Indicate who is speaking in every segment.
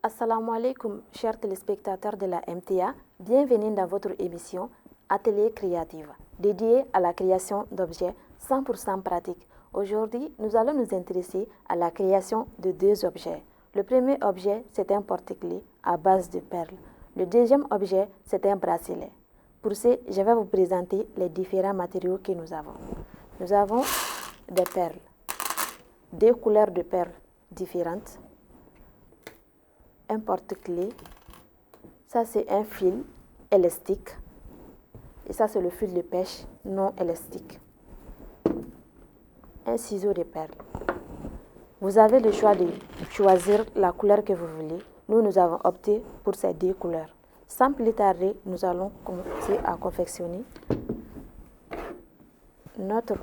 Speaker 1: Assalamu alaikum, chers téléspectateurs de la MTA. Bienvenue dans votre émission Atelier créative, dédiée à la création d'objets 100% pratiques. Aujourd'hui, nous allons nous intéresser à la création de deux objets. Le premier objet, c'est un porte-clés à base de perles. Le deuxième objet, c'est un bracelet. Pour ce, je vais vous présenter les différents matériaux que nous avons. Nous avons des perles, deux couleurs de perles différentes, un porte-clés, ça c'est un fil élastique et ça c'est le fil de pêche non élastique, un ciseau de perles. Vous avez le choix de choisir la couleur que vous voulez. Nous avons opté pour ces deux couleurs. Sans plus tarder, nous allons commencer à confectionner notre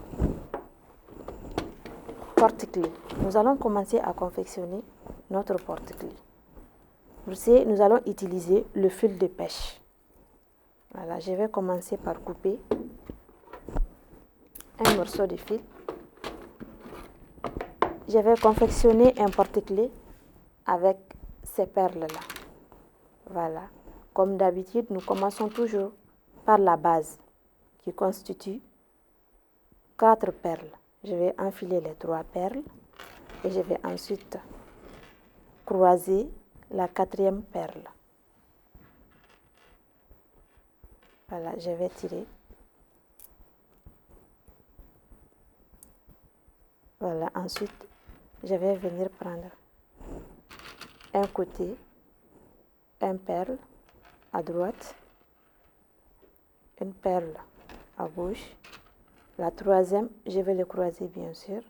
Speaker 1: porte-clés. Nous allons commencer à confectionner notre porte-clés. Pour ce, nous allons utiliser le fil de pêche. Voilà, je vais commencer par couper un morceau de fil. Je vais confectionner un porte-clés avec ces perles-là. Voilà. Comme d'habitude, nous commençons toujours par la base qui constitue 4 perles. Je vais enfiler les 3 perles et je vais ensuite croiser la 4e perle. Voilà, je vais tirer. Voilà, ensuite, je vais venir prendre un côté, une perle à droite, une perle à gauche. La 3e, je vais le croiser bien sûr.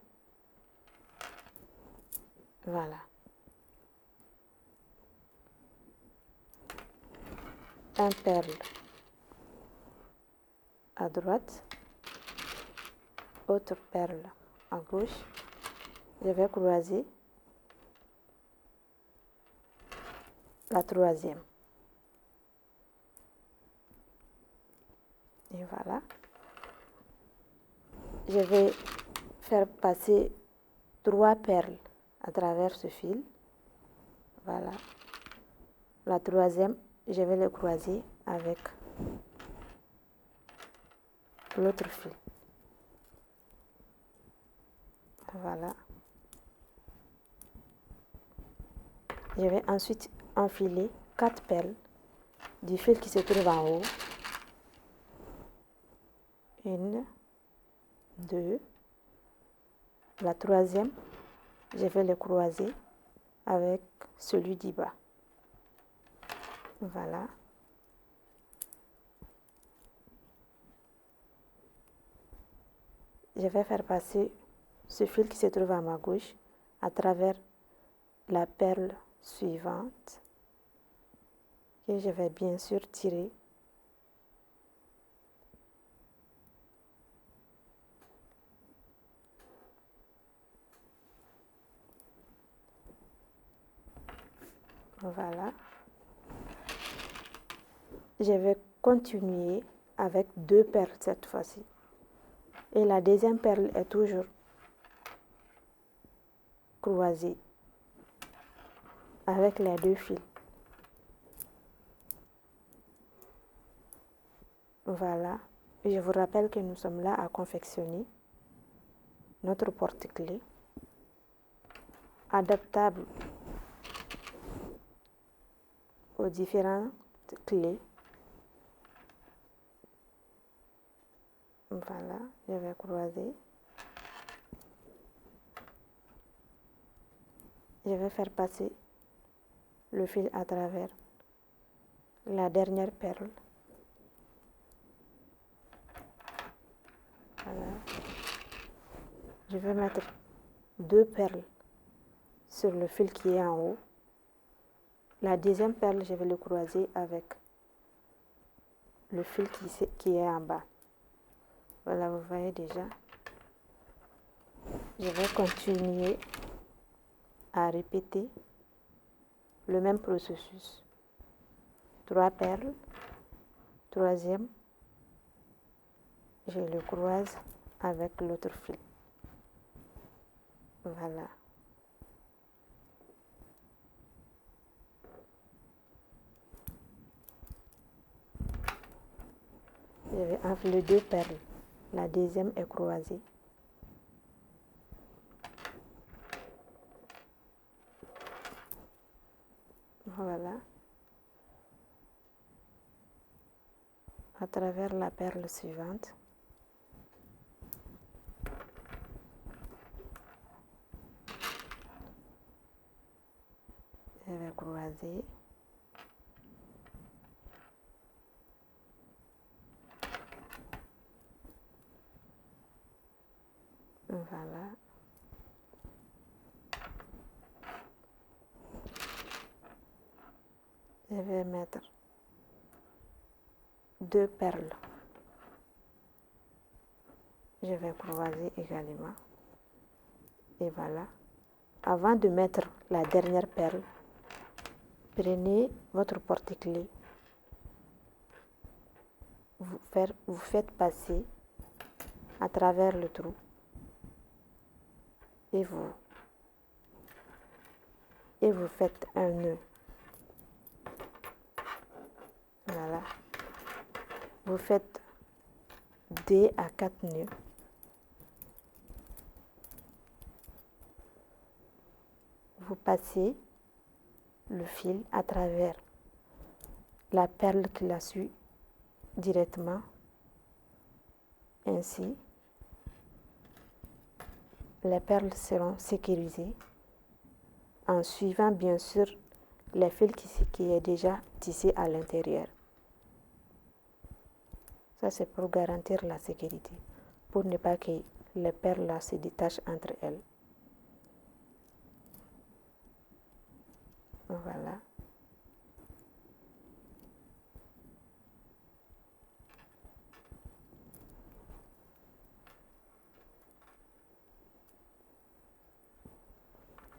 Speaker 1: Voilà. Un perle à droite, autre perle à gauche. Je vais croiser la 3e. Et voilà. Je vais faire passer 3 perles à travers ce fil. Voilà. La 3e, je vais le croiser avec l'autre fil. Voilà. Je vais ensuite enfiler 4 perles du fil qui se trouve en haut. 1, 2. La 3e, je vais le croiser avec celui du bas. Voilà. Je vais faire passer ce fil qui se trouve à ma gauche à travers la perle suivante et je vais bien sûr tirer. Voilà. Je vais continuer avec 2 perles cette fois-ci. Et la deuxième perle est toujours croisée avec les 2 fils. Voilà. Je vous rappelle que nous sommes là à confectionner notre porte-clés adaptable aux différentes clés. Voilà, je vais croiser. Je vais faire passer le fil à travers la dernière perle. Voilà. Je vais mettre 2 perles sur le fil qui est en haut. La deuxième perle, je vais le croiser avec le fil qui est en bas. Voilà, vous voyez déjà. Je vais continuer à répéter le même processus. 3 perles, 3e, je le croise avec l'autre fil. Voilà. Je vais enfiler 2 perles. La deuxième est croisée. Voilà. À travers la perle suivante. Je vais croiser. Voilà. Je vais mettre 2 perles. Je vais croiser également. Et voilà. Avant de mettre la dernière perle, prenez votre porte-clés. Vous faites passer à travers le trou. Et vous faites un nœud. Voilà. Vous faites 2 à 4 nœuds. Vous passez le fil à travers la perle qui la suit directement. Ainsi, les perles seront sécurisées en suivant bien sûr les fils qui est déjà tissé à l'intérieur. Ça, c'est pour garantir la sécurité, pour ne pas que les perles là se détachent entre elles. Voilà.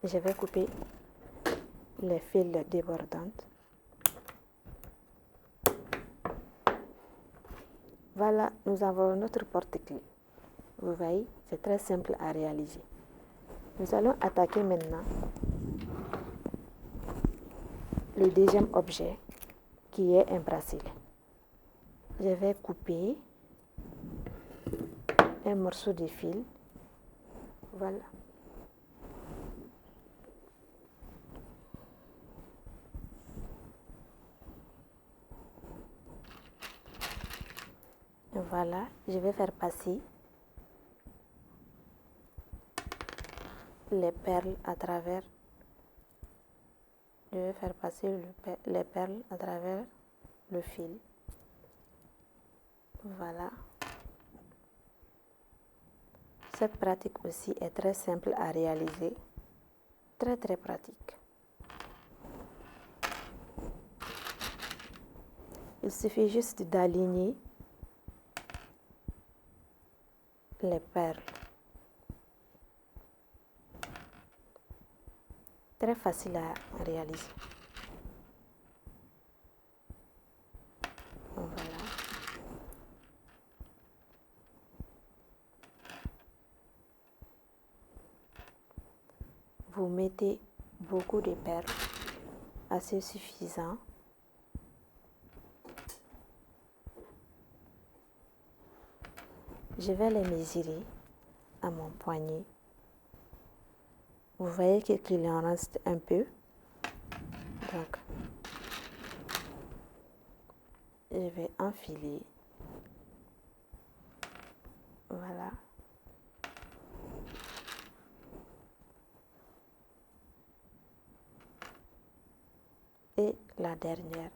Speaker 1: Je vais couper les fils débordantes. Voilà, nous avons notre porte-clés. Vous voyez, c'est très simple à réaliser. Nous allons attaquer maintenant le deuxième objet qui est un bracelet. Je vais couper un morceau de fil. Voilà. Voilà, je vais faire passer les perles à travers. Je vais faire passer les perles à travers le fil. Voilà. Cette pratique aussi est très simple à réaliser. Très très pratique. Il suffit juste d'aligner les perles. Très facile à réaliser. Voilà. Vous mettez beaucoup de perles, assez suffisant. Je vais les mesurer à mon poignet. Vous voyez qu'il en reste un peu. Donc, je vais enfiler. Voilà. Et la dernière,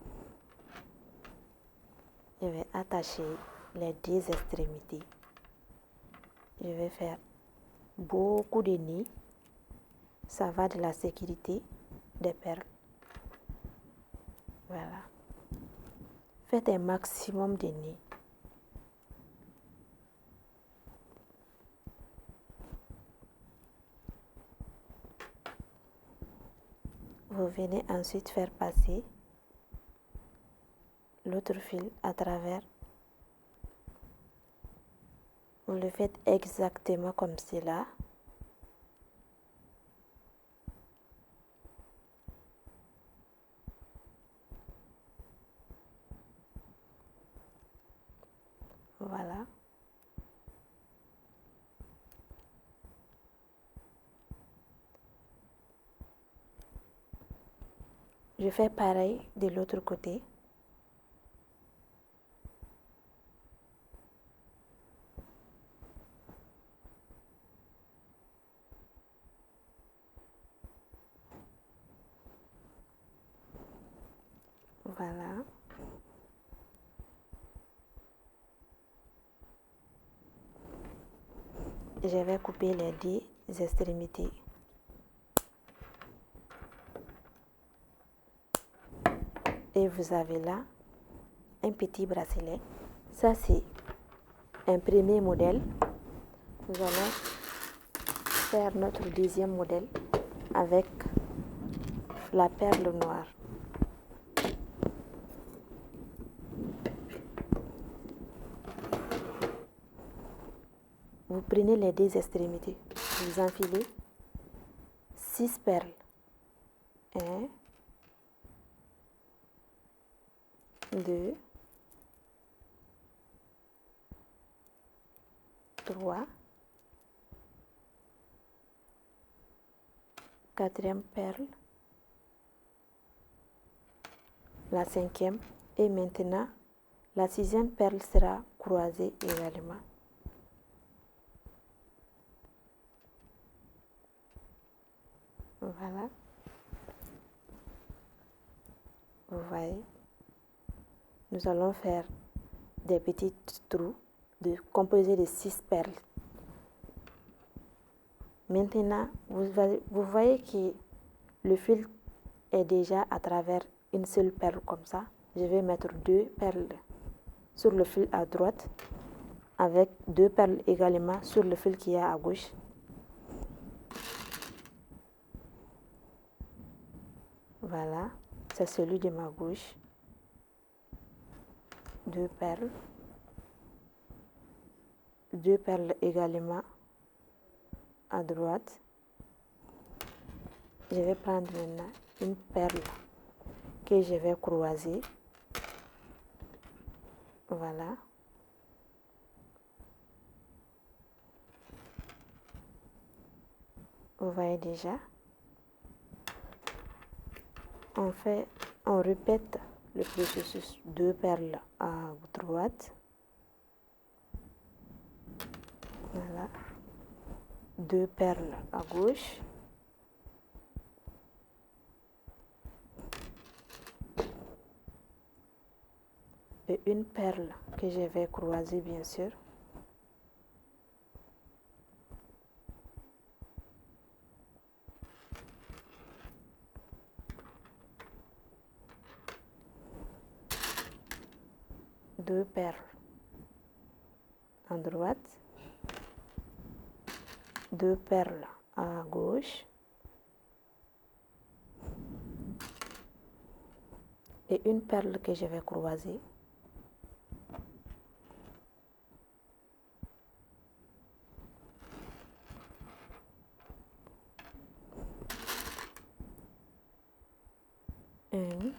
Speaker 1: je vais attacher les 2 extrémités. Je vais faire beaucoup de nœuds. Ça va de la sécurité des perles. Voilà. Faites un maximum de nœuds. Vous venez ensuite faire passer l'autre fil à travers. Vous le faites exactement comme cela. Voilà. Je fais pareil de l'autre côté. Voilà. Je vais couper les 10 extrémités. Et vous avez là un petit bracelet. Ça, c'est un premier modèle. Nous allons faire notre deuxième modèle avec la perle noire. Vous prenez les 2 extrémités, vous enfilez 6 perles. 1, 2, 3, quatrième perle, la 5e et maintenant la 6e perle sera croisée également. Voilà. Vous voyez, nous allons faire des petits trous composés de 6 perles. Maintenant, vous voyez que le fil est déjà à travers une seule perle comme ça. Je vais mettre 2 perles sur le fil à droite avec 2 perles également sur le fil qui est à gauche. Voilà, c'est celui de ma gauche. 2 perles. 2 perles également à droite. Je vais prendre maintenant une perle que je vais croiser. Voilà. Vous voyez déjà. On répète le processus. 2 perles à droite. Voilà. 2 perles à gauche. Et une perle que je vais croiser bien sûr. Deux perles à droite, 2 perles à gauche et une perle que je vais croiser. Une,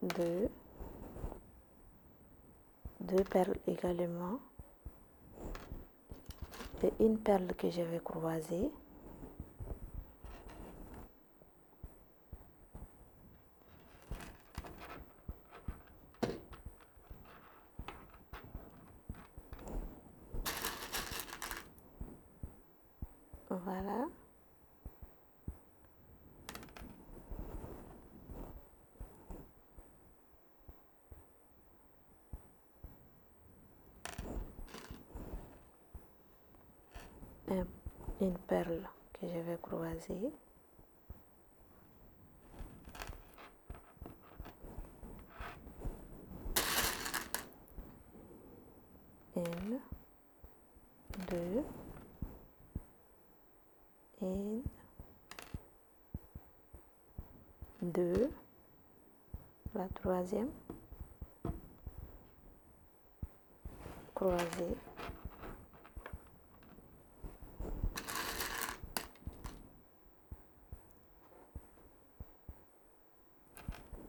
Speaker 1: 2, 2 perles également et une perle que je vais croiser. Voilà. Une perle que je vais croiser. Une, 2, une, 2, la troisième, croisée.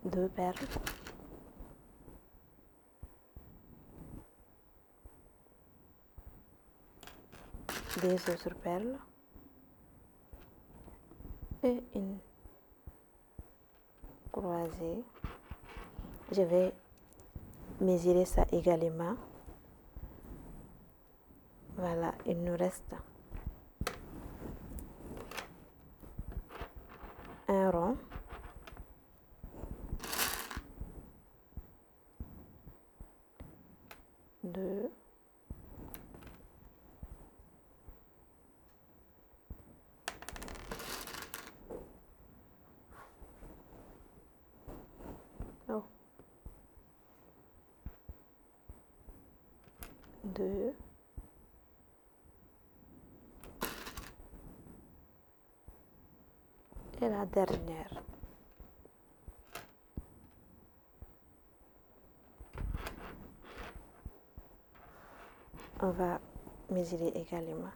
Speaker 1: Deux perles. des autres perles et une croisée. Je vais mesurer ça également. Voilà, il nous reste un rond, deux, oh, deux, et la dernière. On va mesurer également.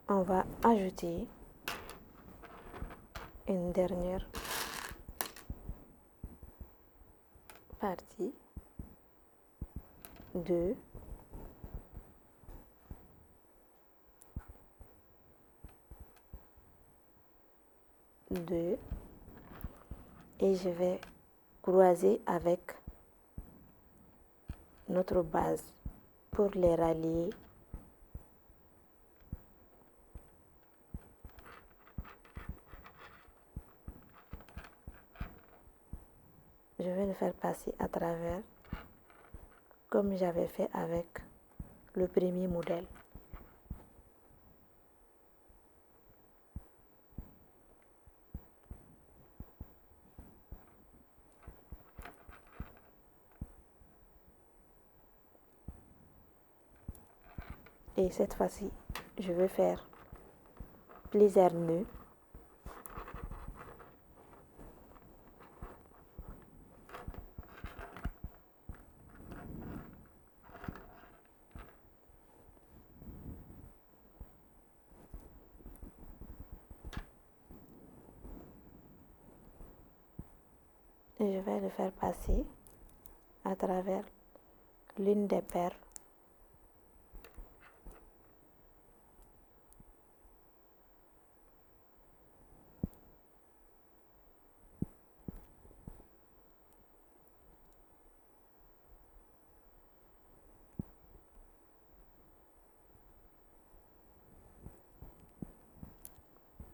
Speaker 1: On va ajouter une dernière partie, deux, et je vais croiser avec notre base pour les rallier. Je vais le faire passer à travers comme j'avais fait avec le premier modèle. Et cette fois-ci, je vais faire plusieurs nœuds. Et je vais le faire passer à travers l'une des perles.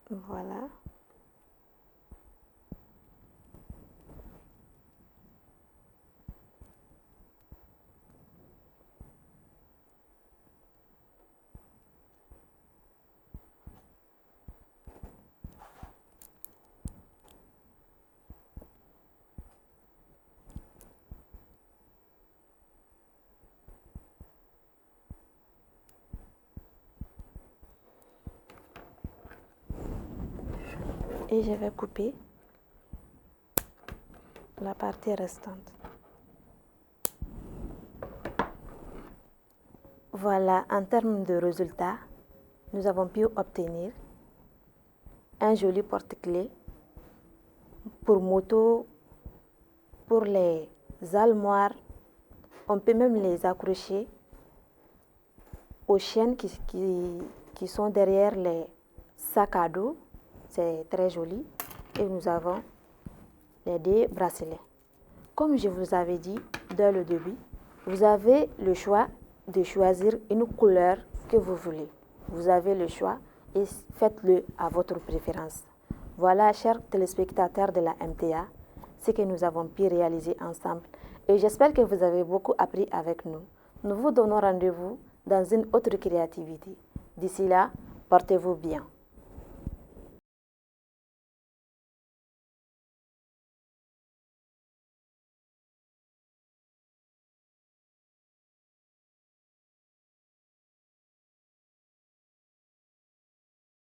Speaker 1: Voilà. Et je vais couper la partie restante. Voilà, en termes de résultats, nous avons pu obtenir un joli porte-clés pour moto, pour les armoires. On peut même les accrocher aux chaînes qui sont derrière les sacs à dos. C'est très joli. Et nous avons les deux bracelets. Comme je vous avais dit dès le début, vous avez le choix de choisir une couleur que vous voulez. Vous avez le choix et faites-le à votre préférence. Voilà, chers téléspectateurs de la MTA, ce que nous avons pu réaliser ensemble. Et j'espère que vous avez beaucoup appris avec nous. Nous vous donnons rendez-vous dans une autre créativité. D'ici là, portez-vous bien.